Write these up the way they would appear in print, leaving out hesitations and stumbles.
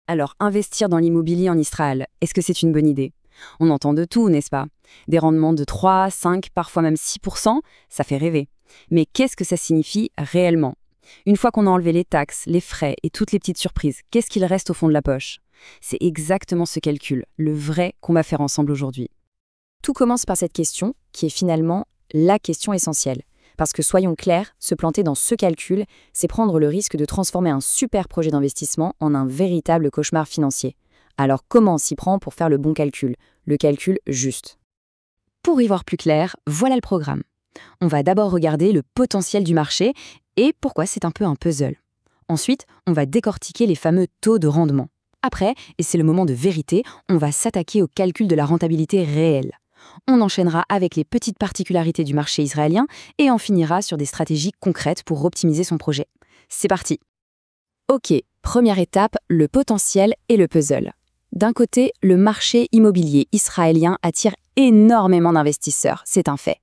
Alors, investir dans l'immobilier en Israël, est-ce que c'est une bonne idée? On entend de tout, n'est-ce pas? Des rendements de 3, 5, parfois même 6%, ça fait rêver. Mais qu'est-ce que ça signifie réellement? Une fois qu'on a enlevé les taxes, les frais et toutes les petites surprises, qu'est-ce qu'il reste au fond de la poche? C'est exactement ce calcul, le vrai qu'on va faire ensemble aujourd'hui. Tout commence par cette question, qui est finalement la question essentielle. Parce que soyons clairs, se planter dans ce calcul, c'est prendre le risque de transformer un super projet d'investissement en un véritable cauchemar financier. Alors comment on s'y prend pour faire le bon calcul, le calcul juste? Pour y voir plus clair, voilà le programme. On va d'abord regarder le potentiel du marché et pourquoi c'est un peu un puzzle. Ensuite, on va décortiquer les fameux taux de rendement. Après, et c'est le moment de vérité, on va s'attaquer au calcul de la rentabilité réelle. On enchaînera avec les petites particularités du marché israélien et on finira sur des stratégies concrètes pour optimiser son projet. C'est parti! Ok, première étape, le potentiel et le puzzle. D'un côté, le marché immobilier israélien attire énormément d'investisseurs, c'est un fait.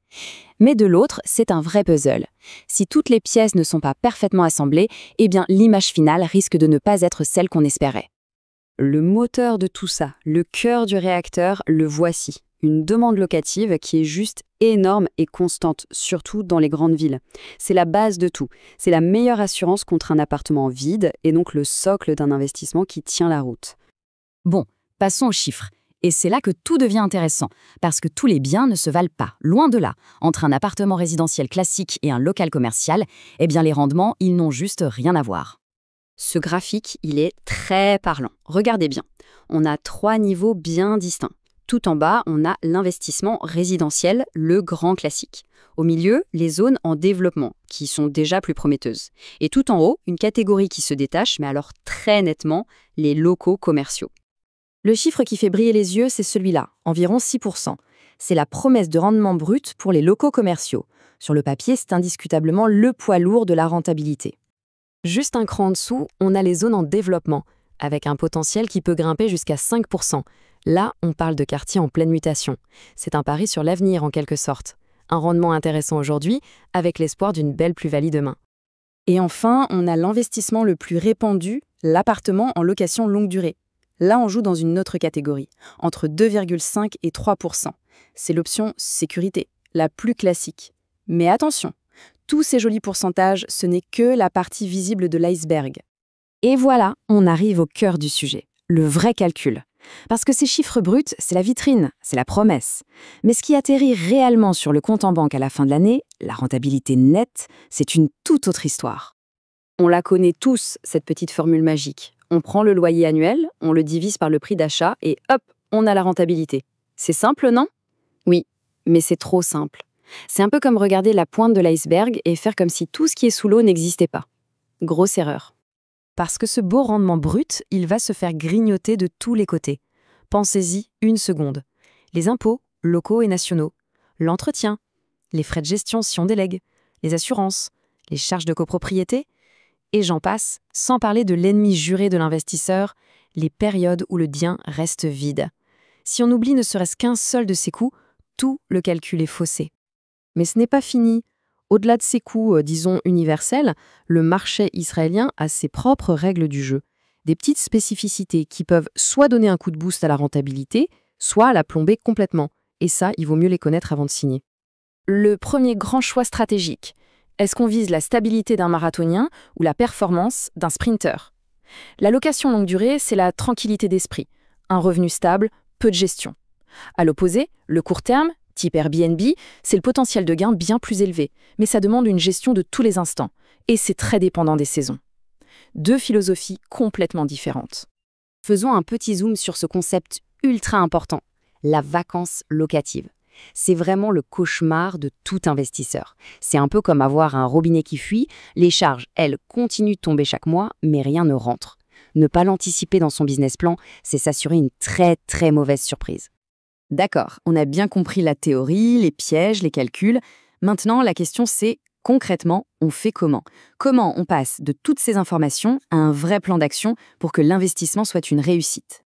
Mais de l'autre, c'est un vrai puzzle. Si toutes les pièces ne sont pas parfaitement assemblées, eh bien l'image finale risque de ne pas être celle qu'on espérait. Le moteur de tout ça, le cœur du réacteur, le voici. Une demande locative qui est juste énorme et constante, surtout dans les grandes villes. C'est la base de tout. C'est la meilleure assurance contre un appartement vide et donc le socle d'un investissement qui tient la route. Bon, passons aux chiffres. Et c'est là que tout devient intéressant, parce que tous les biens ne se valent pas, loin de là. Entre un appartement résidentiel classique et un local commercial, eh bien les rendements, ils n'ont juste rien à voir. Ce graphique, il est très parlant. Regardez bien. On a 3 niveaux bien distincts. Tout en bas, on a l'investissement résidentiel, le grand classique. Au milieu, les zones en développement, qui sont déjà plus prometteuses. Et tout en haut, une catégorie qui se détache, mais alors très nettement, les locaux commerciaux. Le chiffre qui fait briller les yeux, c'est celui-là, environ 6%. C'est la promesse de rendement brut pour les locaux commerciaux. Sur le papier, c'est indiscutablement le poids lourd de la rentabilité. Juste un cran en dessous, on a les zones en développement, avec un potentiel qui peut grimper jusqu'à 5%. Là, on parle de quartiers en pleine mutation. C'est un pari sur l'avenir en quelque sorte. Un rendement intéressant aujourd'hui, avec l'espoir d'une belle plus-value demain. Et enfin, on a l'investissement le plus répandu, l'appartement en location longue durée. Là, on joue dans une autre catégorie, entre 2,5 et 3%. C'est l'option sécurité, la plus classique. Mais attention, tous ces jolis pourcentages, ce n'est que la partie visible de l'iceberg. Et voilà, on arrive au cœur du sujet, le vrai calcul. Parce que ces chiffres bruts, c'est la vitrine, c'est la promesse. Mais ce qui atterrit réellement sur le compte en banque à la fin de l'année, la rentabilité nette, c'est une toute autre histoire. On la connaît tous, cette petite formule magique. On prend le loyer annuel, on le divise par le prix d'achat et hop, on a la rentabilité. C'est simple, non? Oui, mais c'est trop simple. C'est un peu comme regarder la pointe de l'iceberg et faire comme si tout ce qui est sous l'eau n'existait pas. Grosse erreur. Parce que ce beau rendement brut, il va se faire grignoter de tous les côtés. Pensez-y une seconde. Les impôts, locaux et nationaux, l'entretien, les frais de gestion si on délègue, les assurances, les charges de copropriété, et j'en passe, sans parler de l'ennemi juré de l'investisseur, les périodes où le bien reste vide. Si on oublie ne serait-ce qu'un seul de ces coûts, tout le calcul est faussé. Mais ce n'est pas fini. Au-delà de ces coûts, disons, universels, le marché israélien a ses propres règles du jeu. Des petites spécificités qui peuvent soit donner un coup de boost à la rentabilité, soit la plomber complètement. Et ça, il vaut mieux les connaître avant de signer. Le premier grand choix stratégique. Est-ce qu'on vise la stabilité d'un marathonien ou la performance d'un sprinter? La location longue durée, c'est la tranquillité d'esprit. Un revenu stable, peu de gestion. À l'opposé, le court terme, type Airbnb, c'est le potentiel de gain bien plus élevé, mais ça demande une gestion de tous les instants, et c'est très dépendant des saisons. Deux philosophies complètement différentes. Faisons un petit zoom sur ce concept ultra important, la vacance locative. C'est vraiment le cauchemar de tout investisseur. C'est un peu comme avoir un robinet qui fuit, les charges, elles, continuent de tomber chaque mois, mais rien ne rentre. Ne pas l'anticiper dans son business plan, c'est s'assurer une très très mauvaise surprise. D'accord, on a bien compris la théorie, les pièges, les calculs. Maintenant, la question c'est, concrètement, on fait comment? Comment on passe de toutes ces informations à un vrai plan d'action pour que l'investissement soit une réussite?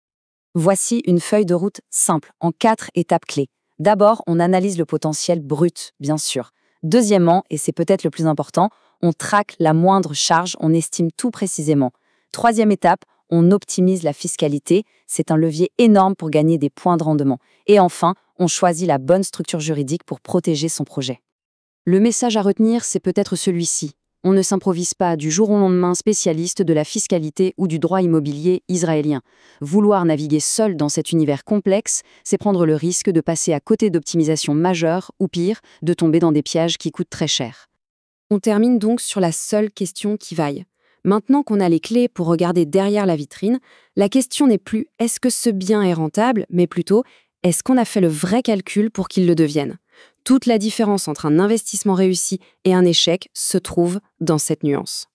Voici une feuille de route simple, en 4 étapes clés. D'abord, on analyse le potentiel brut, bien sûr. Deuxièmement, et c'est peut-être le plus important, on traque la moindre charge, on estime tout précisément. Troisième étape, On optimise la fiscalité, c'est un levier énorme pour gagner des points de rendement. Et enfin, on choisit la bonne structure juridique pour protéger son projet. Le message à retenir, c'est peut-être celui-ci. On ne s'improvise pas du jour au lendemain spécialiste de la fiscalité ou du droit immobilier israélien. Vouloir naviguer seul dans cet univers complexe, c'est prendre le risque de passer à côté d'optimisations majeures ou pire, de tomber dans des pièges qui coûtent très cher. On termine donc sur la seule question qui vaille. Maintenant qu'on a les clés pour regarder derrière la vitrine, la question n'est plus est-ce que ce bien est rentable, mais plutôt est-ce qu'on a fait le vrai calcul pour qu'il le devienne ? Toute la différence entre un investissement réussi et un échec se trouve dans cette nuance.